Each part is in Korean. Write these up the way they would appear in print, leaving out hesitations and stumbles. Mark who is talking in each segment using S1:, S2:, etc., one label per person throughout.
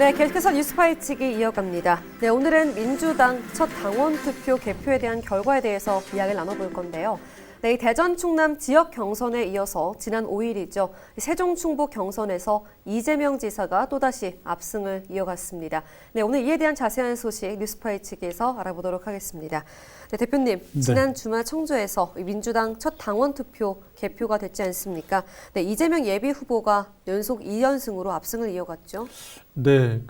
S1: 네, 계속해서 뉴스 파헤치기 이어갑니다. 네, 오늘은 민주당 첫 당원 투표 개표에 대한 결과에 대해서 이야기를 나눠볼 건데요. 네, 이 대전 충남 지역 경선에 이어서 지난 5일이죠. 세종 충북 경선에서 이재명 지사가 또다시 압승을 이어갔습니다. 네, 오늘 이에 대한 자세한 소식 뉴스 파헤치기에서 알아보도록 하겠습니다. 네, 대표님, 지난 주말 청주에서 민주당 첫 당원 투표 개표가 됐지 않습니까? 네, 이재명 예비 후보가 연속 2연승으로 압승을 이어갔죠.
S2: 네,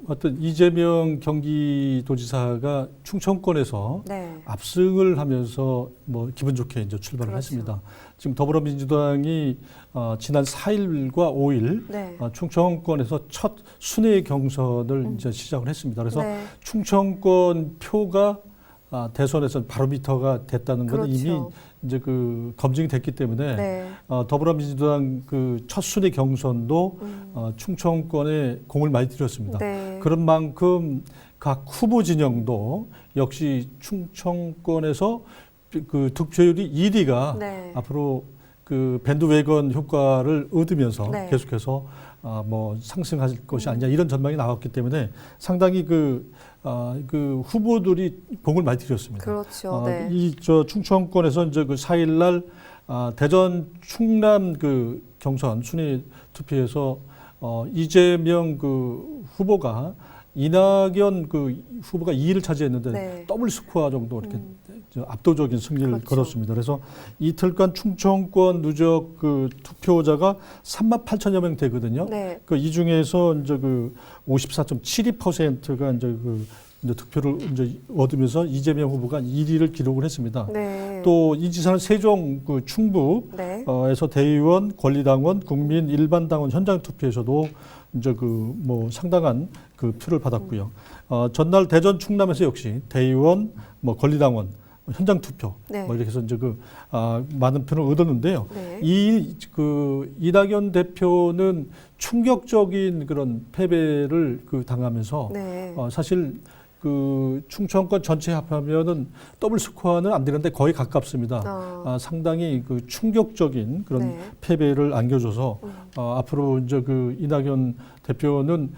S2: 어떤 이재명 경기도지사가 충청권에서 압승을 하면서 뭐 기분 좋게 이제 출발을 했습니다. 지금 더불어민주당이 지난 4일과 5일 충청권에서 첫 순회 경선을 이제 시작을 했습니다. 그래서 충청권 표가 대선에서 바로미터가 됐다는 것은 이미 이제 검증이 됐기 때문에 더불어민주당 첫 순회 경선도 충청권에 공을 많이 들였습니다. 그런 만큼 각 후보 진영도 역시 충청권에서 득표율이 1위가 앞으로 밴드웨건 효과를 얻으면서 계속해서 뭐 상승할 것이 아니냐 이런 전망이 나왔기 때문에 상당히 후보들이 공을 많이 들였습니다.
S1: 그렇죠.
S2: 충청권에서 이제 4일날 대전 충남 경선 순위 투표에서 이재명 후보가 이낙연 후보가 2위를 차지했는데 더블 스코어 정도 이렇게 압도적인 승리를 거뒀습니다. 그래서 이틀간 충청권 누적 투표자가 38,000여 명 되거든요. 이 중에서 이제 54.72%가 이제 득표를 이제 얻으면서 이재명 후보가 1위를 기록을 했습니다. 또 이 지사는 세종 충북에서 대의원, 권리당원, 국민 일반당원 현장 투표에서도 이제 뭐 상당한 표를 받았고요. 전날 대전 충남에서 역시 대의원, 뭐 권리당원 현장 투표 뭐 이렇게 해서 이제 많은 표를 얻었는데요. 이낙연 대표는 충격적인 그런 패배를 당하면서 사실 충청권 전체 합하면은 더블 스코어는 안 되는데 거의 가깝습니다. 상당히 충격적인 그런 패배를 안겨줘서 앞으로 이제 이낙연 대표는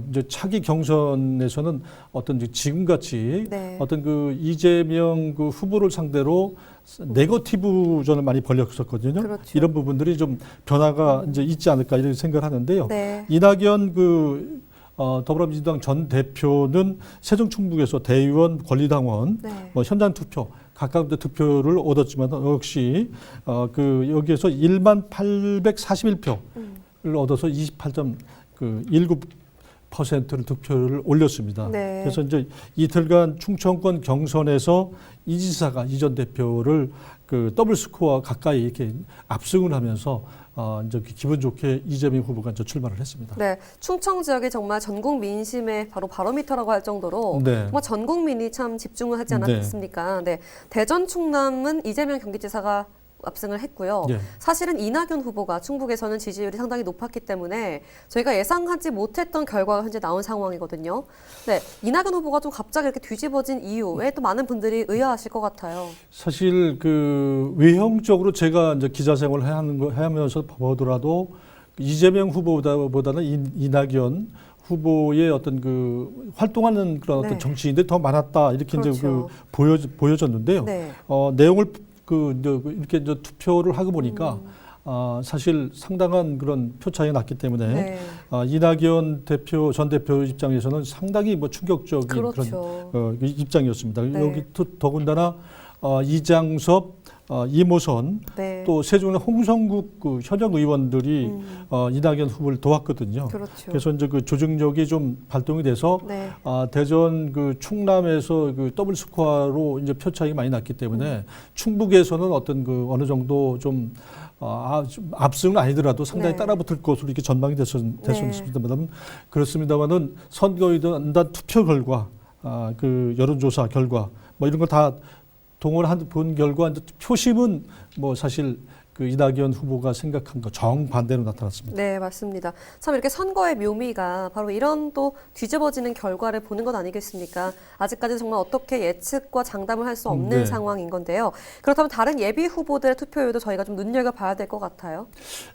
S2: 이제 차기 경선에서는 어떤 지금같이 어떤 이재명 후보를 상대로 네거티브전을 많이 벌였었거든요. 이런 부분들이 좀 변화가 이제 있지 않을까 이런 생각을 하는데요. 이낙연 더불어민주당 전 대표는 세종 충북에서 대의원, 권리당원, 뭐 현장 투표 각각 득표를 얻었지만 역시 여기에서 18,841표를 얻어서 28.19%를 득표를 올렸습니다. 그래서 이제 이틀간 충청권 경선에서 이 지사가 이 전 대표를 더블 스코어 가까이 이렇게 압승을 하면서 이제 기분 좋게 이재명 후보가 이제 출마를 했습니다.
S1: 네, 충청 지역이 정말 전국 민심의 바로 바로미터라고 할 정도로 뭐 전 국민이 참 집중을 하지 않았습니까? 대전 충남은 이재명 경기지사가 압승을 했고요. 사실은 이낙연 후보가 충북에서는 지지율이 상당히 높았기 때문에 저희가 예상하지 못했던 결과가 현재 나온 상황이거든요. 이낙연 후보가 좀 갑자기 이렇게 뒤집어진 이유에 또 많은 분들이 의아하실 것 같아요.
S2: 사실 외형적으로 제가 이제 기자 생활을 하면서 보더라도 이재명 후보보다는 이낙연 후보의 어떤 활동하는 그런 어떤 정치인들이 더 많았다 이렇게 이제 보여졌는데요. 내용을 이렇게 이제 투표를 하고 보니까 사실 상당한 그런 표 차이가 났기 때문에 이낙연 전 대표 입장에서는 상당히 뭐 충격적인 그런 입장이었습니다. 여기 더군다나 이장섭, 이모선 또 세종의 홍성국 현역 의원들이 이낙연 후보를 도왔거든요. 그래서 이제 조직력이 좀 발동이 돼서 대전 충남에서 더블 스코어로 이제 표 차이가 많이 났기 때문에 충북에서는 어떤 어느 정도 좀 압승은 아니더라도 상당히 따라붙을 것으로 이렇게 전망이 됐었습니다만 그렇습니다만은 선거인단 투표 결과, 여론조사 결과 뭐 이런 거 다 동원한 본 결과 표심은 뭐 사실 그 이낙연 후보가 생각한 것 정반대로 나타났습니다.
S1: 네, 맞습니다. 참 이렇게 선거의 묘미가 바로 이런 또 뒤집어지는 결과를 보는 것 아니겠습니까? 아직까지 정말 어떻게 예측과 장담을 할 수 없는
S2: 네.
S1: 상황인 건데요. 그렇다면 다른 예비 후보들의 투표율도 저희가 좀 눈여겨봐야 될 것 같아요.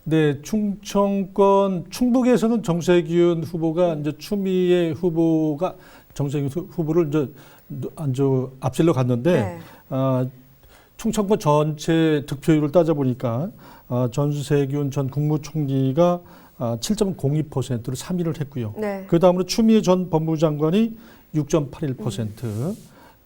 S2: 네, 충청권 충북에서는 정세균 후보가 이제 추미애 후보가 정세균 후보를 이제 앞질러 갔는데
S1: 네.
S2: 충청권 전체 득표율을 따져보니까 전세균 전 국무총리가 7.02%로 3위를 했고요.
S1: 네.
S2: 그 다음으로 추미애 전 법무장관이 6.81%,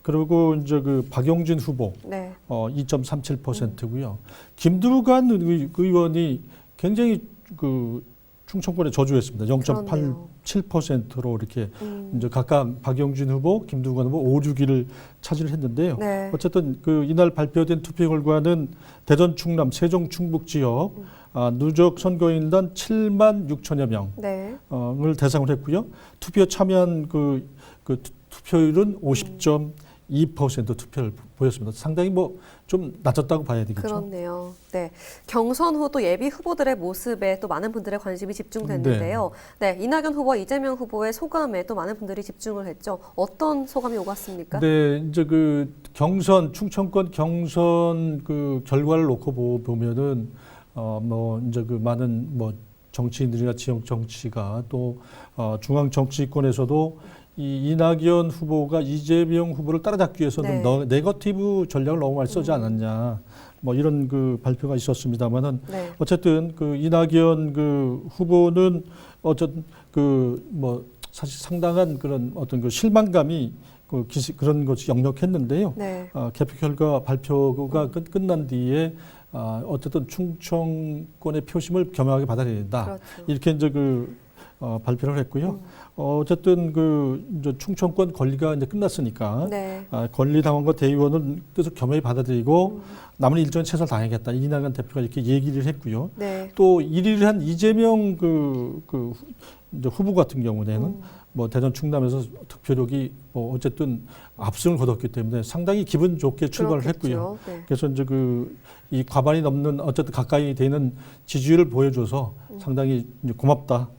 S2: 그리고 이제 그 박용진 후보
S1: 네.
S2: 2.37%고요. 김두관 의원이 굉장히 그 충청권에 저조했습니다. 0.87%로 이렇게 이제 각각 박용진 후보, 김두관 후보 5, 6위를 차지를 했는데요.
S1: 네.
S2: 어쨌든 그 이날 발표된 투표 결과는 대전, 충남, 세종, 충북 지역 누적 선거인단 7만 6천여
S1: 네.
S2: 명을 대상으로 했고요. 투표 참여한 그 투표율은 50.2% 투표를 보였습니다. 상당히 뭐 좀 낮았다고 봐야 되겠죠.
S1: 그렇네요. 네. 경선 후 또 예비 후보들의 모습에 또 많은 분들의 관심이 집중됐는데요. 네. 이낙연 후보와 이재명 후보의 소감에 또 많은 분들이 집중을 했죠. 어떤 소감이 오갔습니까?
S2: 네, 이제 그 경선, 충청권 경선 그 결과를 놓고 보면은 뭐 이제 그 많은 뭐 정치인들이나 지역 정치가 또 중앙 정치권에서도 이 이낙연 후보가 이재명 후보를 따라잡기 위해서는
S1: 네.
S2: 네거티브 전략을 너무 많이 쓰지 않았냐, 뭐 이런 그 발표가 있었습니다만은
S1: 네.
S2: 어쨌든 그 이낙연 그 후보는 어쨌든 그 뭐 사실 상당한 그런 어떤 그 실망감이 그런 것이 역력했는데요.
S1: 네.
S2: 개표 결과 발표가 끝난 뒤에 어쨌든 충청권의 표심을 겸허하게 받아들여야 된다.
S1: 그렇죠.
S2: 이렇게 이제 발표를 했고요. 어쨌든 이제 충청권 권리가 이제 끝났으니까
S1: 네.
S2: 권리당원과 대의원은 뜻을 겸허히 받아들이고 남은 일정에 최선을 다하겠다. 이낙연 대표가 이렇게 얘기를 했고요.
S1: 네.
S2: 또 1위를 한 이재명 이제 후보 같은 경우에는 뭐 대전 충남에서 득표력이 뭐 어쨌든 압승을 거뒀기 때문에 상당히 기분 좋게 출발을 했고요.
S1: 그렇겠죠. 네.
S2: 그래서 이제 이 과반이 넘는 어쨌든 가까이 되는 지지율을 보여줘서 상당히 이제 고맙다.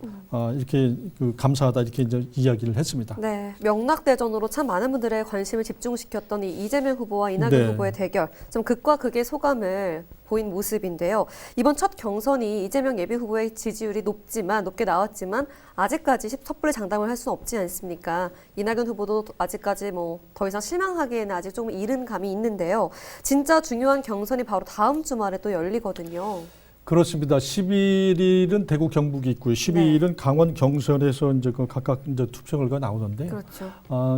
S2: 이렇게 감사하다 이렇게 이제 이야기를 했습니다.
S1: 네, 명락대전으로 참 많은 분들의 관심을 집중시켰던 이 이재명 후보와 이낙연
S2: 네.
S1: 후보의 대결, 좀 극과 극의 소감을 보인 모습인데요. 이번 첫 경선이 이재명 예비 후보의 지지율이 높게 나왔지만 아직까지 섣불리 장담을 할 수는 없지 않습니까? 이낙연 후보도 아직까지 뭐 더 이상 실망하기에는 아직 좀 이른 감이 있는데요. 진짜 중요한 경선이 바로 다음 주말에 또 열리거든요.
S2: 그렇습니다. 11일은 대구 경북이 있고요. 12일은 강원 경선에서 이제 각각 이제 투표 결과가 나오던데.
S1: 그렇죠.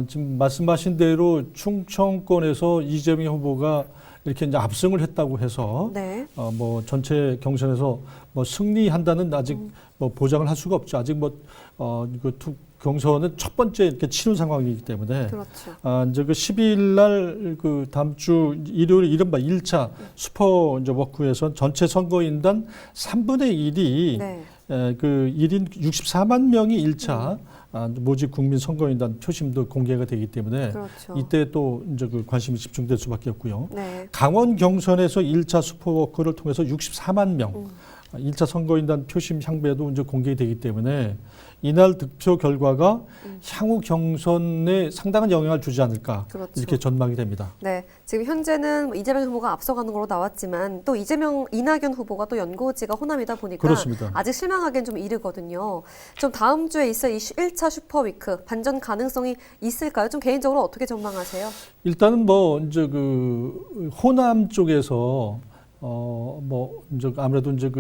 S2: 지금 말씀하신 대로 충청권에서 이재명 후보가 이렇게 이제 압승을 했다고 해서
S1: 네.
S2: 뭐 전체 경선에서 뭐 승리한다는 아직 뭐 보장을 할 수가 없죠. 아직 경선은 첫 번째 이렇게 치른 상황이기 때문에
S1: 그렇죠.
S2: 이제 12일 날 다음 주 일요일 이른바 1차 슈퍼 이제 워크에서 전체 선거인단 3분의 1이
S1: 네.
S2: 1인 64만 명이 1차 모집 국민 선거인단 표심도 공개가 되기 때문에
S1: 그렇죠.
S2: 이때 또 이제 관심이 집중될 수밖에 없고요.
S1: 네.
S2: 강원 경선에서 1차 슈퍼워크를 통해서 64만 명 1차 선거인단 표심 향배도 이제 공개되기 때문에 이날 득표 결과가 향후 경선에 상당한 영향을 주지 않을까
S1: 그렇죠.
S2: 이렇게 전망이 됩니다.
S1: 네, 지금 현재는 이재명 후보가 앞서가는 걸로 나왔지만 또 이낙연 후보가 또 연고지가 호남이다 보니까
S2: 그렇습니다.
S1: 아직 실망하기엔 좀 이르거든요. 좀 다음 주에 있을 이 1차 슈퍼위크 반전 가능성이 있을까요? 좀 개인적으로 어떻게 전망하세요?
S2: 일단은 뭐 이제 호남 쪽에서 뭐 이제 아무래도 이제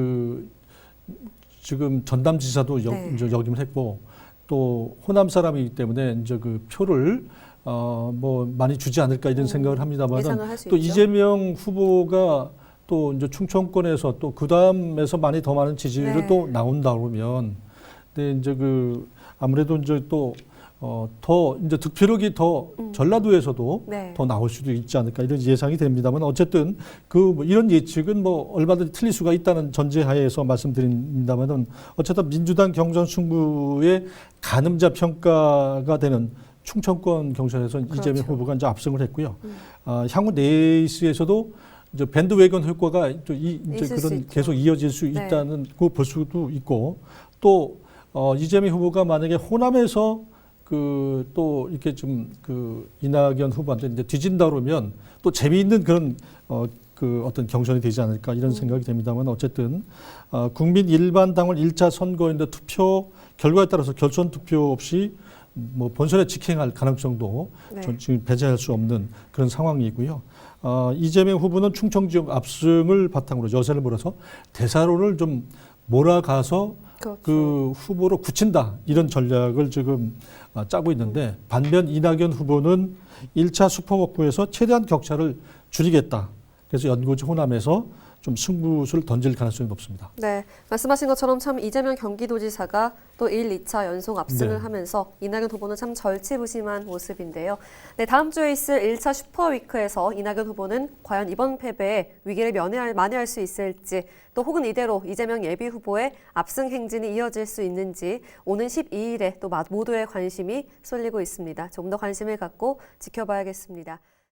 S2: 지금 전담지사도
S1: 네.
S2: 이제 역임을 했고 또 호남 사람이기 때문에 이제 표를 뭐 많이 주지 않을까 이런 생각을 합니다만
S1: 예상을 할 수
S2: 또
S1: 있죠.
S2: 이재명 후보가 또 이제 충청권에서 또 그다음에서 더 많은 지지율이
S1: 네.
S2: 또 나온다 그러면 근데 이제 아무래도 이제 또 더 이제 득표력이 더 전라도에서도
S1: 네.
S2: 더 나올 수도 있지 않을까 이런 예상이 됩니다만 어쨌든 뭐 이런 예측은 뭐 얼마든지 틀릴 수가 있다는 전제하에서 말씀드립니다만은 어쨌든 민주당 경선 승부의 가늠자 평가가 되는 충청권 경선에서
S1: 그렇죠.
S2: 이재명 후보가 이제 압승을 했고요. 향후 레이스에서도 이제 밴드웨건 효과가 또 이제
S1: 있을 수
S2: 그런
S1: 있죠.
S2: 계속 이어질 수
S1: 네.
S2: 있다는 거 볼 수도 있고 또 이재명 후보가 만약에 호남에서 그 또 이렇게 좀 그 이낙연 후보한테 이제 뒤진다 그러면 또 재미있는 그런 그 어떤 경선이 되지 않을까 이런 생각이 됩니다만 어쨌든 국민 일반 당원 1차 선거인데 투표 결과에 따라서 결선 투표 없이 뭐 본선에 직행할 가능성도
S1: 네.
S2: 지금 배제할 수 없는 그런 상황이고요. 이재명 후보는 충청 지역 압승을 바탕으로 여세를 몰아서 대사로를 좀 몰아가서
S1: 그렇죠.
S2: 그 후보로 굳힌다 이런 전략을 지금 짜고 있는데 반면 이낙연 후보는 1차 슈퍼워크에서 최대한 격차를 줄이겠다. 그래서 연고지 호남에서 좀 승부수를 던질 가능성이 높습니다.
S1: 네, 말씀하신 것처럼 참 이재명 경기도지사가 또 1, 2차 연속 압승을
S2: 네.
S1: 하면서 이낙연 후보는 참 절치부심한 모습인데요. 네, 다음 주에 있을 1차 슈퍼위크에서 이낙연 후보는 과연 이번 패배에 위기를 만회할 수 있을지 또 혹은 이대로 이재명 예비 후보의 압승 행진이 이어질 수 있는지 오는 12일에 또 모두의 관심이 쏠리고 있습니다. 조금 더 관심을 갖고 지켜봐야겠습니다.